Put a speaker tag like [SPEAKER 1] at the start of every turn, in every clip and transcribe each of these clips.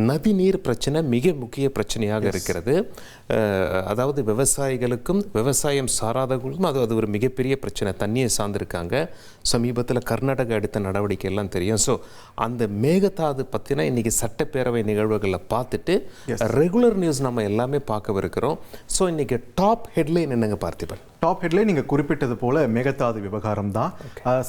[SPEAKER 1] நதிநீர் பிரச்சனை மிக முக்கிய பிரச்சனையாக இருக்கிறது. அதாவது விவசாயிகளுக்கும் விவசாயம் சாராதவர்களுக்கும் அது ஒரு மிகப்பெரிய பிரச்சனை. தண்ணியை சார்ந்திருக்காங்க. சமீபத்தில் கர்நாடகா எடுத்த நடவடிக்கை எல்லாம் தெரியும். ஸோ அந்த மேகதாது பற்றினா இன்றைக்கி சட்டப்பேரவை நிகழ்வுகளில் பார்த்துட்டு ரெகுலர் நியூஸ் நம்ம எல்லாமே பார்க்கவிருக்கிறோம். ஸோ இன்றைக்கி டாப் ஹெட்லைன் என்னங்க பார்த்திபன்?
[SPEAKER 2] டாப் ஹெட்லைன் நீங்கள் குறிப்பிட்டது போல மேகதாது விவகாரம் தான்.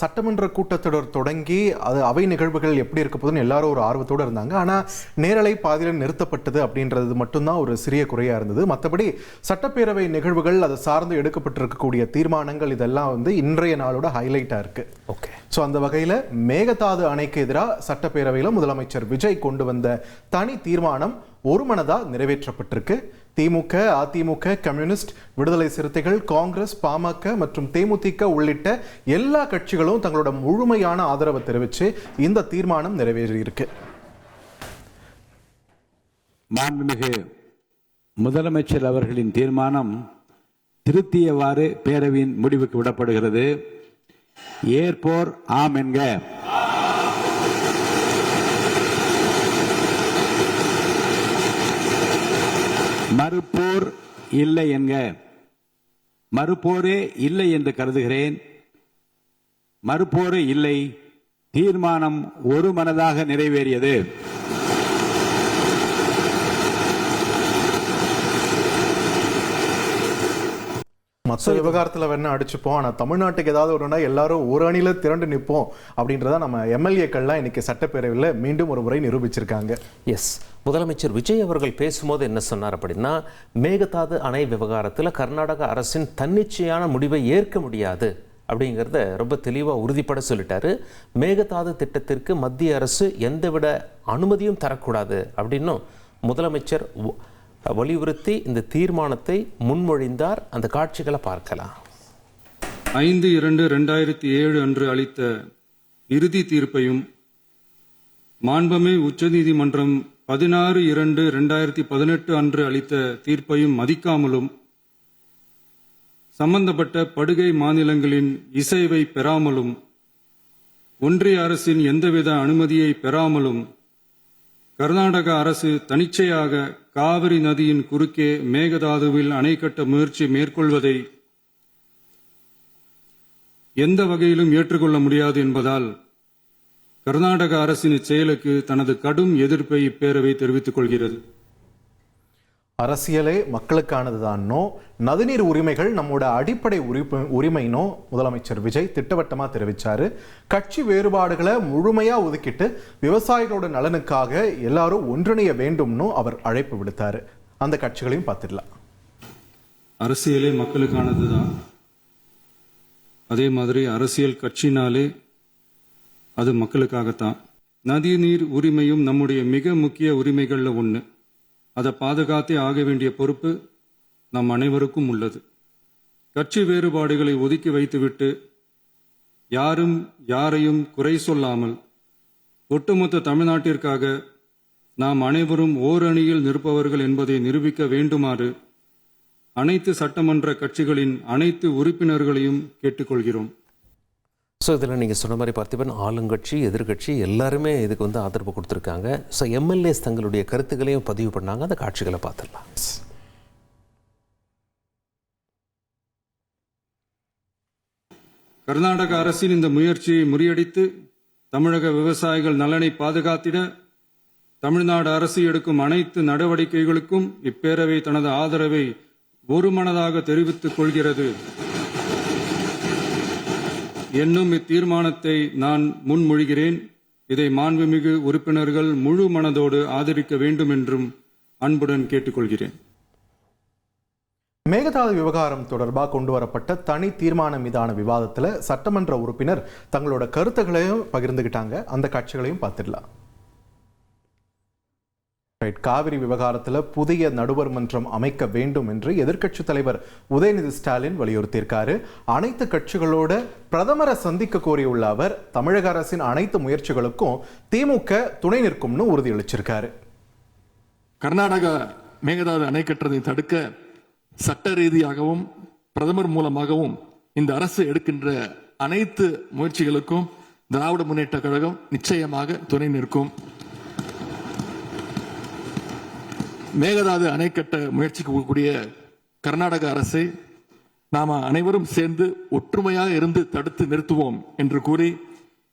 [SPEAKER 2] சட்டமன்ற கூட்டத்தொடர் தொடங்கி அது அவை நிகழ்வுகள் எப்படி இருக்க போதுன்னு எல்லாரும் ஒரு ஆர்வத்தோடு இருந்தாங்க. ஆனால் நேரலை பாதியில் நிறுத்தப்பட்டது அப்படின்றது மட்டும்தான் ஒரு சிறிய குறையாக இருந்தது. மற்றபடி சட்டப்பேரவை நிகழ்வுகள் அதை சார்ந்து எடுக்கப்பட்டிருக்கக்கூடிய தீர்மானங்கள் இதெல்லாம் இன்றைய நாளோட ஹைலைட்டாக இருக்கு.
[SPEAKER 1] ஓகே.
[SPEAKER 2] ஸோ அந்த வகையில் மேகதாது அணைக்கு எதிராக சட்டப்பேரவையில் முதலமைச்சர் விஜய் கொண்டு வந்த தனி தீர்மானம் ஒருமனதாக நிறைவேற்றப்பட்டிருக்கு. திமுக, அதிமுக, கம்யூனிஸ்ட், விடுதலை சிறுத்தைகள், காங்கிரஸ், பாமக மற்றும் தேமுதிக உள்ளிட்ட எல்லா கட்சிகளும் தங்களோட முழுமையான ஆதரவை தெரிவித்து இந்த தீர்மானம் நிறைவேறியிருக்கு.
[SPEAKER 3] மாண்புமிகு முதலமைச்சர் அவர்களின் தீர்மானம் திருத்தியவாறு பேரவையின் முடிவுக்கு விடப்படுகிறது. ஏற்போர் ஆம் என்க. மறுப்போர் இல்லை என்க. மறுப்போரே இல்லை என்று கருதுகிறேன். மறுப்போரே இல்லை. தீர்மானம் ஒருமனதாக நிறைவேறியது.
[SPEAKER 2] மற்ற விவகாரத்தில் வேணா அடிச்சுப்போம், ஆனால் தமிழ்நாட்டுக்கு ஏதாவது ஒன்றுனா எல்லாரும் ஒரு அணியில் திரண்டு நிற்போம் அப்படின்றத நம்ம எம்எல்ஏக்கள்லாம் இன்னைக்கு சட்டப்பேரவையில் மீண்டும் ஒரு முறை நிரூபிச்சிருக்காங்க.
[SPEAKER 1] எஸ், முதலமைச்சர் விஜய் அவர்கள் பேசும்போது என்ன சொன்னார் அப்படின்னா, மேகதாது அணை விவகாரத்தில் கர்நாடக அரசின் தன்னிச்சையான முடிவை ஏற்க முடியாது அப்படிங்கிறத ரொம்ப தெளிவாக உறுதிப்பட சொல்லிட்டாரு. மேகதாது திட்டத்திற்கு மத்திய அரசு எந்தவித அனுமதியும் தரக்கூடாது அப்படின்னும் முதலமைச்சர் வலியுறுத்தி இந்த தீர்மானத்தை முன்மொழிந்தார். அந்த காட்சிகளை பார்க்கலாம்.
[SPEAKER 4] 5/2/2007 அன்று அளித்த இறுதி தீர்ப்பையும் மாண்புமிகு உச்சநீதிமன்றம் 16/2/2018 அன்று அளித்த தீர்ப்பையும் மதிக்காமலும் சம்பந்தப்பட்ட படுகை மாநிலங்களின் இசைவை பெறாமலும் ஒன்றிய அரசின் எந்தவித அனுமதியை பெறாமலும் கர்நாடக அரசு தனிச்சையாக காவிரி நதியின் குறுக்கே மேகதாதுவில் அணை கட்ட முயற்சி மேற்கொள்வதை எந்த வகையிலும் ஏற்றுக்கொள்ள முடியாது என்பதால் கர்நாடக அரசின் செயலுக்கு தனது கடும் எதிர்ப்பை இப்பேரவை தெரிவித்துக் கொள்கிறது.
[SPEAKER 2] அரசியலே மக்களுக்கானதுதானோ, நதிநீர் உரிமைகள் நம்மோட அடிப்படை உரிமைனோ முதலமைச்சர் விஜய் திட்டவட்டமா தெரிவிச்சாரு. கட்சி வேறுபாடுகளை முழுமையா ஒதுக்கிட்டு விவசாயிகளோட நலனுக்காக எல்லாரும் ஒன்றிணைய வேண்டும்னு அவர் அழைப்பு விடுத்தாரு. அந்த கட்சிகளையும் பார்த்துடலாம்.
[SPEAKER 4] அரசியலே மக்களுக்கானதுதான். அதே மாதிரி அரசியல் கட்சினாலே அது மக்களுக்காகத்தான். நதிநீர் உரிமையும் நம்முடைய மிக முக்கிய உரிமைகள்ல ஒன்று. அதை பாதுகாத்தே ஆக வேண்டிய பொறுப்பு நம் அனைவருக்கும் உள்ளது. கட்சி வேறுபாடுகளை ஒதுக்கி வைத்துவிட்டு யாரும் யாரையும் குறை சொல்லாமல் ஒட்டுமொத்த தமிழ்நாட்டிற்காக நாம் அனைவரும் ஓரணியில் நிற்பவர்கள் என்பதை நிரூபிக்க வேண்டுமாறு அனைத்து சட்டமன்ற கட்சிகளின் அனைத்து உறுப்பினர்களையும் கேட்டுக்கொள்கிறோம்.
[SPEAKER 1] ஸோ இதில் நீங்கள் சொன்ன மாதிரி பார்த்திபன், ஆளுங்கட்சி எதிர்கட்சி எல்லாருமே இதுக்கு ஆதரவு கொடுத்துருக்காங்க. ஸோ எம்எல்ஏஸ் தங்களுடைய கருத்துக்களையும் பதிவு பண்ணாங்க. அந்த காட்சிகளை பார்த்துடலாம்.
[SPEAKER 4] கர்நாடக அரசின் இந்த முயற்சியை முறியடித்து தமிழக விவசாயிகள் நலனை பாதுகாத்திட தமிழ்நாடு அரசு எடுக்கும் அனைத்து நடவடிக்கைகளுக்கும் இப்பேரவை தனது ஆதரவை ஒருமனதாக தெரிவித்துக் கொள்கிறது என்னும் இத்தீர்மானத்தை நான் முன்மொழிகிறேன். இதை மாண்புமிகு உறுப்பினர்கள் முழு மனதோடு ஆதரிக்க வேண்டும் என்றும் அன்புடன் கேட்டுக்கொள்கிறேன்.
[SPEAKER 2] மேகதாது விவகாரம் தொடர்பாக கொண்டு வரப்பட்ட தனி தீர்மானம் மீதான விவாதத்தில் சட்டமன்ற உறுப்பினர் தங்களோட கருத்துக்களையும் பகிர்ந்துகிட்டாங்க. அந்த காட்சிகளையும் பார்த்துடலாம். காவிரி விவகாரத்தில் புதிய நடுவர் மன்றம் அமைக்க வேண்டும் என்று எதிர்க்கட்சித் தலைவர் உதயநிதி ஸ்டாலின் வலியுறுத்தியிருக்காரு. அனைத்து கட்சிகளோட பிரதமரை சந்திக்க கோரியுள்ள அவர் தமிழக அரசின் அனைத்து முயற்சிகளுக்கும் திமுக துணை நிற்கும்னு உறுதியளிச்சிருக்காரு.
[SPEAKER 5] கர்நாடக மேகதாது அணை கட்டுறதை தடுக்க சட்ட ரீதியாகவும் பிரதமர் மூலமாகவும் இந்த அரசு எடுக்கின்ற அனைத்து முயற்சிகளுக்கும் திராவிட முன்னேற்ற கழகம் நிச்சயமாக துணை நிற்கும். மேகதாது அணை கட்ட முயற்சிக்கக்கூடிய கர்நாடக அரசை நாம அனைவரும் சேர்ந்து ஒற்றுமையாக இருந்து தடுத்து நிறுத்துவோம் என்று கூறி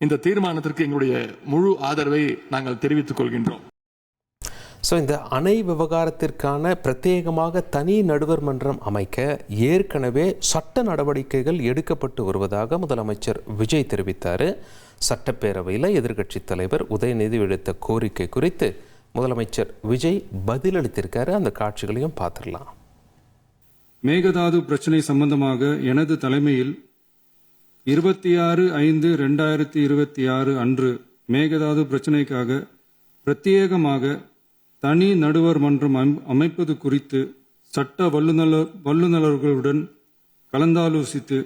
[SPEAKER 5] இந்த தீர்மானத்திற்கு எங்களுடைய முழு ஆதரவை நாங்கள் தெரிவித்துக் கொள்கின்றோம்.
[SPEAKER 1] ஸோ இந்த அணை விவகாரத்திற்கான பிரத்யேகமாக தனி நடுவர் மன்றம் அமைக்க ஏற்கனவே சட்ட நடவடிக்கைகள் எடுக்கப்பட்டு வருவதாக முதலமைச்சர் விஜய் தெரிவித்தார். சட்டப்பேரவையில் எதிர்க்கட்சித் தலைவர் உதயநிதி விடுத்த கோரிக்கை குறித்து முதலமைச்சர் விஜய் பதிலளித்திருக்காரு. அந்த காட்சிகளையும் பார்த்துடலாம்.
[SPEAKER 4] மேகதாது பிரச்சினை சம்பந்தமாக எனது தலைமையில் 26/5/2026 அன்று மேகதாது பிரச்சினைக்காக பிரத்யேகமாக தனி நடுவர் மன்றம் அமைப்பது குறித்து சட்ட வல்லுநர்களுடன் கலந்தாலோசித்து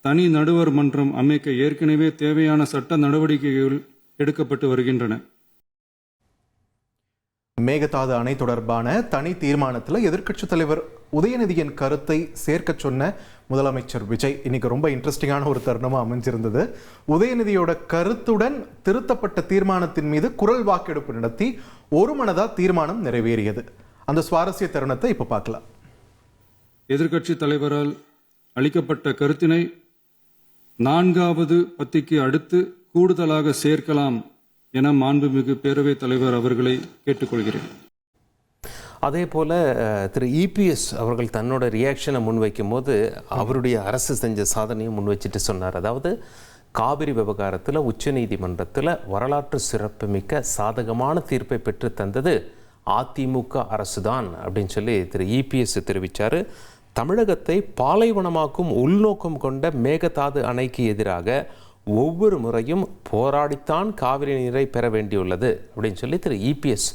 [SPEAKER 4] தனி நடுவர் மன்றம் அமைக்க ஏற்கனவே தேவையான சட்ட நடவடிக்கைகள் எடுக்கப்பட்டு வருகின்றன.
[SPEAKER 2] மேகதாது அணை தொடர்பான தனி தீர்மானத்தில் எதிர்க்கட்சித் தலைவர் உதயநிதியின் கருத்தை சேர்க்க சொன்ன முதலமைச்சர் விஜய் இன்னைக்கு ரொம்ப இன்ட்ரெஸ்டிங்கான ஒரு தருணமா அமைஞ்சிருந்தது. உதயநிதியோட கருத்துடன் திருத்தப்பட்ட தீர்மானத்தின் மீது குரல் வாக்கெடுப்பு நடத்தி ஒருமனதா தீர்மானம் நிறைவேறியது. அந்த சுவாரஸ்ய தருணத்தை இப்ப பார்க்கலாம்.
[SPEAKER 4] எதிர்க்கட்சி தலைவரால் அளிக்கப்பட்ட கருத்தினை 4வது பத்திக்கு அடுத்து கூடுதலாக சேர்க்கலாம் என மாண்புமிகு பேரவைத் தலைவர் அவர்களை கேட்டுக்கொள்கிறேன்.
[SPEAKER 1] அதே போல் திரு இபிஎஸ் அவர்கள் தன்னோட ரியாக்ஷனை முன்வைக்கும் போது அவருடைய அரசு செஞ்ச சாதனையும் முன்வச்சிட்டு சொன்னார். அதாவது காவிரி விவகாரத்தில் உச்சநீதிமன்றத்தில் வரலாற்று சிறப்புமிக்க சாதகமான தீர்ப்பை பெற்று தந்தது அதிமுக அரசு தான் அப்படின்னு சொல்லி திரு இபிஎஸ் தெரிவித்தார். தமிழகத்தை பாலைவனமாக்கும் உள்நோக்கம் கொண்ட மேகதாது அணைக்கு எதிராக ஒவ்வொரு முறையும் போராடித்தான் காவிரி நீரை பெற வேண்டியுள்ளது அப்படின்னு சொல்லி திரு இபிஎஸ்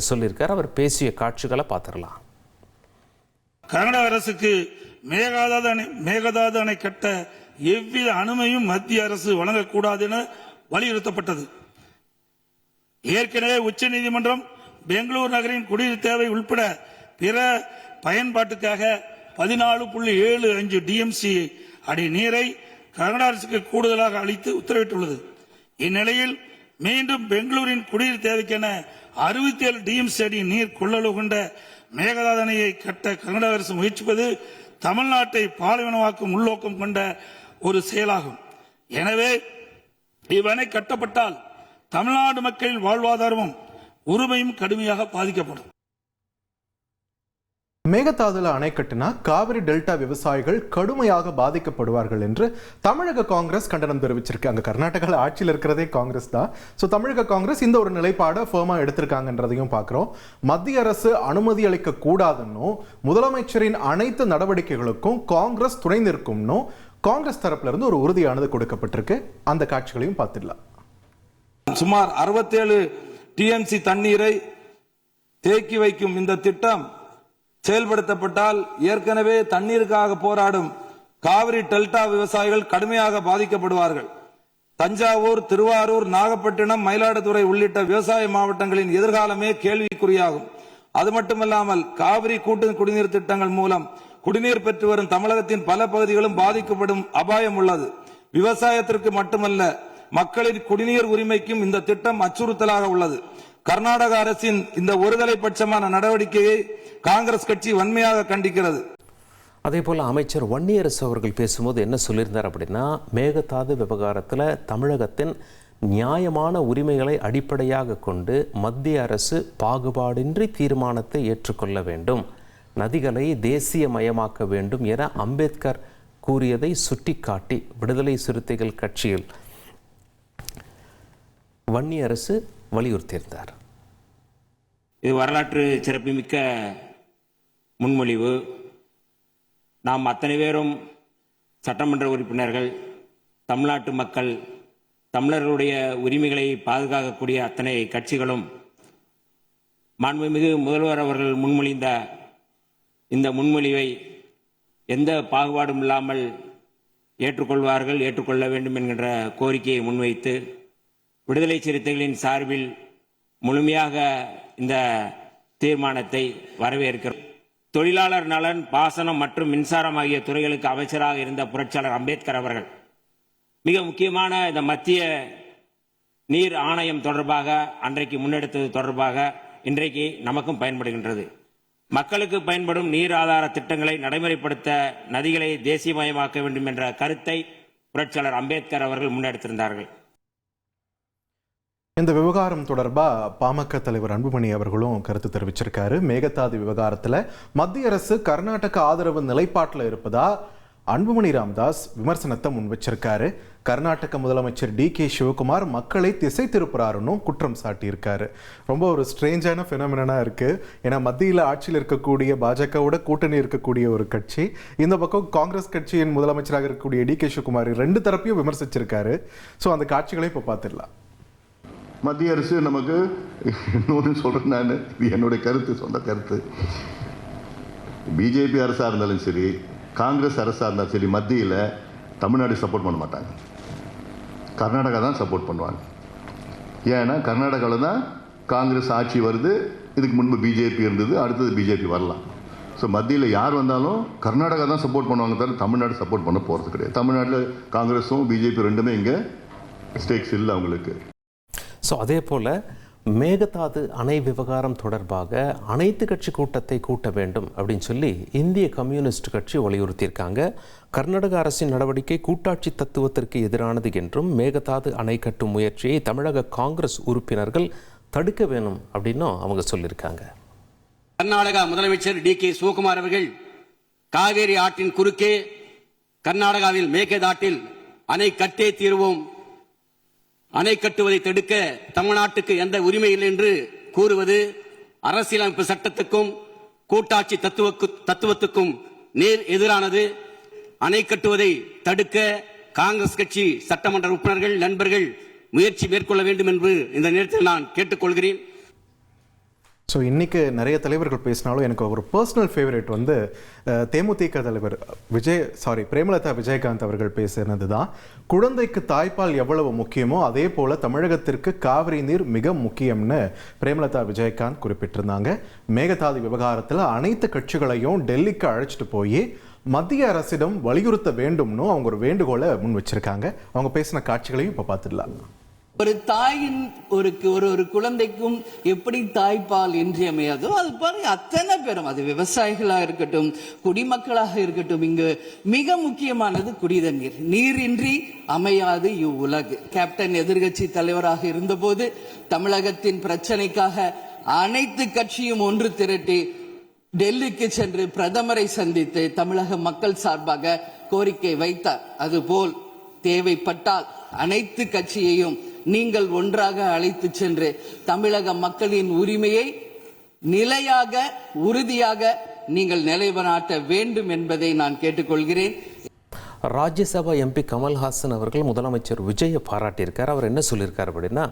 [SPEAKER 1] சொல்லியிருக்கார். அவர் பேசிய காட்சிகளை பார்த்துடலாம்.
[SPEAKER 6] கர்நாடக அரசுக்கு மேகதாது அணை கட்ட எவ்வித அனுமதியும் மத்திய அரசு வழங்கக்கூடாது என வலியுறுத்தப்பட்டது. ஏற்கனவே உச்சநீதிமன்றம் பெங்களூர் நகரின் குடிநீர் தேவை உள்பட பிற பயன்பாட்டுக்காக 14.75 டிஎம்சி அடி நீரை கர்நாடக அரசுக்கு கூடுதலாக அளித்து உத்தரவிட்டுள்ளது. இந்நிலையில் மீண்டும் பெங்களூரின் குடிநீர் தேவைக்கென 67 டிஎம்சி அடி நீர் கொள்ளளவு கொண்ட மேகதாது அணையை கட்ட கர்நாடக அரசு முயற்சிப்பது தமிழ்நாட்டை பாலைவனமாக்கும் உள்நோக்கம் கொண்ட ஒரு செயலாகும். எனவே இவ்வணை கட்டப்பட்டால் தமிழ்நாடு மக்களின் வாழ்வாதாரமும் உரிமையும் கடுமையாக பாதிக்கப்படும்.
[SPEAKER 2] மேகதாதுல அணை கட்டினா காவிரி டெல்டா விவசாயிகள் கடுமையாக பாதிக்கப்படுவார்கள் என்று தமிழக காங்கிரஸ் கண்டனம் தெரிவிச்சிருக்கு. அங்க கர்நாடகாவில் ஆட்சியில் இருக்கிறதே காங்கிரஸ் தான். ஸோ தமிழக காங்கிரஸ் இந்த ஒரு நிலைப்பாடை ஃபர்மா எடுத்திருக்காங்கன்றதையும் பார்க்கிறோம். மத்திய அரசு அனுமதி அளிக்க கூடாதுன்னும் முதலமைச்சரின் அனைத்து நடவடிக்கைகளுக்கும் காங்கிரஸ் துணை நிற்கும்னும் காங்கிரஸ் தரப்புல இருந்து ஒரு உறுதியானது கொடுக்கப்பட்டிருக்கு. அந்த காட்சிகளையும் பார்த்துடலாம்.
[SPEAKER 7] சுமார் 67 டிஎம்சி தண்ணீரை தேக்கி வைக்கும் இந்த திட்டம் செயல்படுத்தப்பட்டால் ஏற்கனவே தண்ணீருக்காக போராடும் காவிரி டெல்டா விவசாயிகள் கடுமையாக பாதிக்கப்படுவார்கள். தஞ்சாவூர், திருவாரூர், நாகப்பட்டினம், மயிலாடுதுறை உள்ளிட்ட விவசாய மாவட்டங்களின் எதிர்காலமே கேள்விக்குறியாகும். அது மட்டுமல்லாமல் காவிரி கூட்டு குடிநீர் திட்டங்கள் மூலம் குடிநீர் பெற்று வரும் தமிழகத்தின் பல பகுதிகளும் பாதிக்கப்படும் அபாயம் உள்ளது. விவசாயத்திற்கு மட்டுமல்ல, மக்களின் குடிநீர் உரிமைக்கும் இந்த திட்டம் அச்சுறுத்தலாக உள்ளது. கர்நாடக அரசின் இந்த ஒருதலை பட்சமான நடவடிக்கையை காங்கிரஸ் கட்சி வன்மையாக கண்டிக்கிறது.
[SPEAKER 1] அதே போல் அமைச்சர் வன்னியரசு அவர்கள் பேசும்போது என்ன சொல்லியிருந்தார் அப்படின்னா, மேகதாது விவகாரத்தில் தமிழகத்தின் நியாயமான உரிமைகளை அடிப்படையாக கொண்டு மத்திய அரசு பாகுபாடின்றி தீர்மானத்தை ஏற்றுக்கொள்ள வேண்டும், நதிகளை தேசியமயமாக்க வேண்டும் என அம்பேத்கர் கூறியதை சுட்டிக்காட்டி விடுதலை சிறுத்தைகள் கட்சியில் வன்னியரசு வலியுறுத்தியிருந்தார்.
[SPEAKER 8] இது வரலாற்று சிறப்புமிக்க முன்மொழிவு. நாம் அத்தனை பேரும் சட்டமன்ற உறுப்பினர்கள், தமிழ்நாட்டு மக்கள், தமிழர்களுடைய உரிமைகளை பாதுகாக்கக்கூடிய அத்தனை கட்சிகளும் மாண்புமிகு முதல்வர் அவர்கள் முன்மொழிந்த இந்த முன்மொழிவை எந்த பாகுபாடும் இல்லாமல் ஏற்றுக்கொள்ள வேண்டும் என்கின்ற கோரிக்கையை முன்வைத்து விடுதலை சிறுத்தைகளின் சார்பில் முழுமையாக இந்த தீர்மானத்தை வரவேற்கிறோம். தொழிலாளர் நலன், பாசனம் மற்றும் மின்சாரம் ஆகிய துறைகளுக்கு அமைச்சராக இருந்த புரட்சியாளர் அம்பேத்கர் அவர்கள் மிக முக்கியமான இந்த மத்திய நீர் ஆணையம் தொடர்பாக அன்றைக்கு முன்னெடுத்தது தொடர்பாக இன்றைக்கு நமக்கும் பயன்படுகின்றது. மக்களுக்கு பயன்படும் நீர் ஆதார திட்டங்களை நடைமுறைப்படுத்த நதிகளை தேசியமயமாக்க வேண்டும் என்ற கருத்தை புரட்சியாளர் அம்பேத்கர் அவர்கள் முன்னெடுத்திருந்தார்கள்.
[SPEAKER 2] இந்த விவகாரம் தொடர்பா பாமக தலைவர் அன்புமணி அவர்களும் கருத்து தெரிவிச்சிருக்காரு. மேகதாது விவகாரத்துல மத்திய அரசு கர்நாடக ஆதரவு நிலைப்பாட்டில் இருப்பதா அன்புமணி ராமதாஸ் விமர்சனத்தை முன் வச்சிருக்காரு. கர்நாடக முதலமைச்சர் டி.கே. சிவகுமார் மக்களை திசை திருப்புறாருன்னு குற்றம் சாட்டியிருக்காரு. ரொம்ப ஒரு ஸ்ட்ரேஞ்சான பினாமினா இருக்கு. ஏன்னா மத்தியில் ஆட்சியில் இருக்கக்கூடிய பாஜகவோட கூட்டணி இருக்கக்கூடிய ஒரு கட்சி, இந்த பக்கம் காங்கிரஸ் கட்சியின் முதலமைச்சராக இருக்கக்கூடிய டி.கே. சிவகுமார் ரெண்டு தரப்பையும் விமர்சிச்சிருக்காரு. ஸோ அந்த காட்சிகளை இப்போ பார்த்துடலாம்.
[SPEAKER 9] மத்திய அரசு நமக்கு இன்னொன்று சொல்கிறேன், நான் இது என்னுடைய கருத்து, சொந்த கருத்து. பிஜேபி அரசாக இருந்தாலும் சரி, காங்கிரஸ் அரசாக இருந்தாலும் சரி, மத்தியில் தமிழ்நாடு சப்போர்ட் பண்ண மாட்டாங்க, கர்நாடகா தான் சப்போர்ட் பண்ணுவாங்க. ஏன்னா கர்நாடகாவில் தான் காங்கிரஸ் ஆட்சி வருது, இதுக்கு முன்பு பிஜேபி இருந்தது, அடுத்தது பிஜேபி வரலாம். ஸோ மத்தியில் யார் வந்தாலும் கர்நாடகா தான் சப்போர்ட் பண்ணுவாங்க, தவிர தமிழ்நாடு சப்போர்ட் பண்ண போகிறது கிடையாது. தமிழ்நாட்டில் காங்கிரஸும் பிஜேபி ரெண்டுமே இங்கே ஸ்டேக்ஸ் இல்லை அவங்களுக்கு.
[SPEAKER 1] ஸோ அதே போல் மேகதாது அணை விவகாரம் தொடர்பாக அனைத்து கட்சி கூட்டத்தை கூட்ட வேண்டும் அப்படின்னு சொல்லி இந்திய கம்யூனிஸ்ட் கட்சி வலியுறுத்தியிருக்காங்க. கர்நாடக அரசின் நடவடிக்கை கூட்டாட்சி தத்துவத்திற்கு எதிரானது என்றும் மேகதாது அணை கட்டும் முயற்சியை தமிழக காங்கிரஸ் உறுப்பினர்கள் தடுக்க வேணும் அப்படின்னும் அவங்க சொல்லியிருக்காங்க.
[SPEAKER 10] கர்நாடகா முதலமைச்சர் டி.கே. சிவகுமார் அவர்கள் காவேரி ஆற்றின் குறுக்கே கர்நாடகாவில் மேகதாட்டில் அணை கட்டே தீர்வோம், அணை கட்டுவதை தடுக்க தமிழ்நாட்டுக்கு எந்த உரிமை இல்லை என்று கூறுவது அரசியலமைப்பு சட்டத்துக்கும் கூட்டாட்சி தத்துவத்துக்கும் நேர் எதிரானது. அணை கட்டுவதை தடுக்க காங்கிரஸ் கட்சி சட்டமன்ற உறுப்பினர்கள், நண்பர்கள் முயற்சி மேற்கொள்ள வேண்டும் என்று இந்த நேரத்தில் நான் கேட்டுக்கொள்கிறேன்.
[SPEAKER 2] ஸோ இன்றைக்கி நிறைய தலைவர்கள் பேசினாலும் எனக்கு ஒரு பர்சனல் ஃபேவரட் வந்து தேமுதிக தலைவர் பிரேமலதா விஜயகாந்த் அவர்கள் பேசினது தான். குழந்தைக்கு தாய்ப்பால் எவ்வளவு முக்கியமோ அதே போல் தமிழகத்திற்கு காவிரி நீர் மிக முக்கியம்னு பிரேமலதா விஜயகாந்த் குறிப்பிட்டிருந்தாங்க. மேகதாது விவகாரத்தில் அனைத்து கட்சிகளையும் டெல்லிக்கு அழைச்சிட்டு போய் மத்திய அரசிடம் வலியுறுத்த வேண்டும்னு அவங்க ஒரு வேண்டுகோளை முன் வச்சிருக்காங்க. அவங்க பேசின காட்சிகளையும் இப்போ பார்த்துடலாம்.
[SPEAKER 11] ஒரு தாயின் ஒரு குழந்தைக்கும் எப்படி தாய்ப்பால் இன்றியமையாதோ அது பாருங்க, அத்தனை பேரும், அது விவசாயிகளாக இருக்கட்டும், குடிமக்களாக இருக்கட்டும், இங்கு மிக முக்கியமானது குடிதண்ணீர். நீரின்றி அமையாது இவ்வுலகு. கேப்டன் எதிர்கட்சி தலைவராக இருந்தபோது தமிழகத்தின் பிரச்சனைக்காக அனைத்து கட்சியும் ஒன்று திரட்டி டெல்லிக்கு சென்று பிரதமரை சந்தித்து தமிழக மக்கள் சார்பாக கோரிக்கை வைத்தார். அதுபோல் தேவைப்பட்டால் அனைத்து கட்சியையும் நீங்கள் ஒன்றாக அழைத்து சென்று தமிழக மக்களின் உரிமையை நிலையாக உறுதியாக நீங்கள் நிலைநாட்ட வேண்டும் என்பதை நான் கேட்டுக்கொள்கிறேன்.
[SPEAKER 1] ராஜ்யசபா எம்பி கமல்ஹாசன் அவர்கள் முதலமைச்சர் விஜயை பாராட்டியிருக்கார். அவர் என்ன சொல்லியிருக்கார் அப்படின்னா,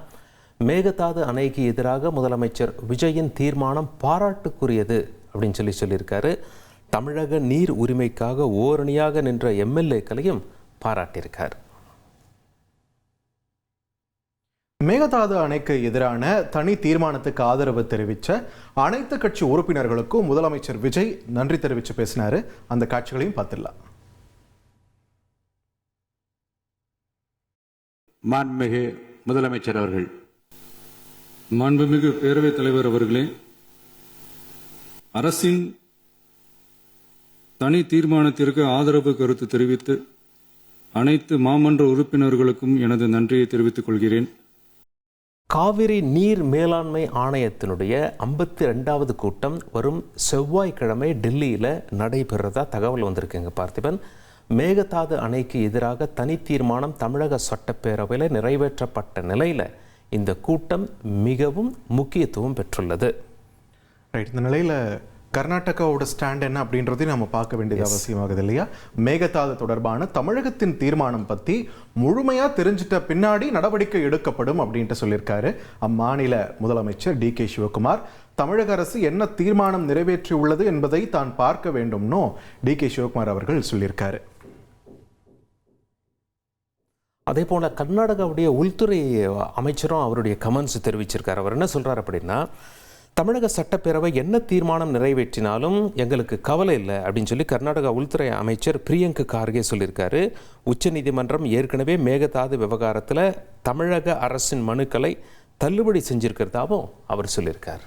[SPEAKER 1] மேகதாது அணைக்கு எதிராக முதலமைச்சர் விஜயின் தீர்மானம் பாராட்டுக்குரியது அப்படின்னு சொல்லியிருக்காரு. தமிழக நீர் உரிமைக்காக ஓரணியாக நின்ற எம்எல்ஏக்களையும் பாராட்டியிருக்கார்.
[SPEAKER 2] மேகதாது அணைக்கு எதிரான தனி தீர்மானத்துக்கு ஆதரவு தெரிவித்த அனைத்து கட்சி உறுப்பினர்களுக்கும் முதலமைச்சர் விஜய் நன்றி தெரிவித்து பேசினாரு. அந்த காட்சிகளையும் பார்த்துடலாம்.
[SPEAKER 3] மாண்புமிகு முதலமைச்சர் அவர்கள்.
[SPEAKER 4] மாண்புமிகு பேரவைத் தலைவர் அவர்களே, அரசின் தனி தீர்மானத்திற்கு ஆதரவு கருத்து தெரிவித்து அனைத்து மாமன்ற உறுப்பினர்களுக்கும் எனது நன்றியை தெரிவித்துக் கொள்கிறேன்.
[SPEAKER 1] காவிரி நீர் மேலாண்மை ஆணையத்தினுடைய 52வது கூட்டம் வரும் செவ்வாய்க்கிழமை டெல்லியில் நடைபெறதா தகவல் வந்திருக்குங்க பார்த்திபன். மேகதாது அணைக்கு எதிராக தனி தீர்மானம் தமிழக சட்டப்பேரவையில் நிறைவேற்றப்பட்ட நிலையில் இந்த கூட்டம் மிகவும் முக்கியத்துவம் பெற்றுள்ளது.
[SPEAKER 2] ரைட், இந்த நிலையில் கர்நாடகாவோட ஸ்டாண்ட் என்ன அப்படின்றதையும் நம்ம பார்க்க வேண்டியது அவசியமாகுது இல்லையா? மேகதாது தொடர்பான தமிழகத்தின் தீர்மானம் பற்றி முழுமையாக தெரிஞ்சிட்ட பின்னாடி நடவடிக்கை எடுக்கப்படும் அப்படின்ட்டு சொல்லியிருக்காரு அம்மாநில முதலமைச்சர் டி.கே. சிவகுமார். தமிழக அரசு என்ன தீர்மானம் நிறைவேற்றி உள்ளது என்பதை தான் பார்க்க வேண்டும்னு டி.கே. சிவகுமார் அவர்கள் சொல்லியிருக்காரு.
[SPEAKER 1] அதே போல் கர்நாடகாவுடைய உள்துறை அமைச்சரும் அவருடைய கமெண்ட்ஸ் தெரிவிச்சிருக்கார். அவர் என்ன சொல்கிறார் அப்படின்னா, தமிழக சட்டப்பேரவை என்ன தீர்மானம் நிறைவேற்றினாலும் எங்களுக்கு கவலை இல்லை அப்படின்னு சொல்லி கர்நாடகா உள்துறை அமைச்சர் பிரியங்க கார்கே சொல்லியிருக்காரு. உச்சநீதிமன்றம் ஏற்கனவே மேகதாது விவகாரத்தில் தமிழக அரசின் மனுக்களை தள்ளுபடி செஞ்சிருக்கிறதாவும் அவர் சொல்லியிருக்கார்.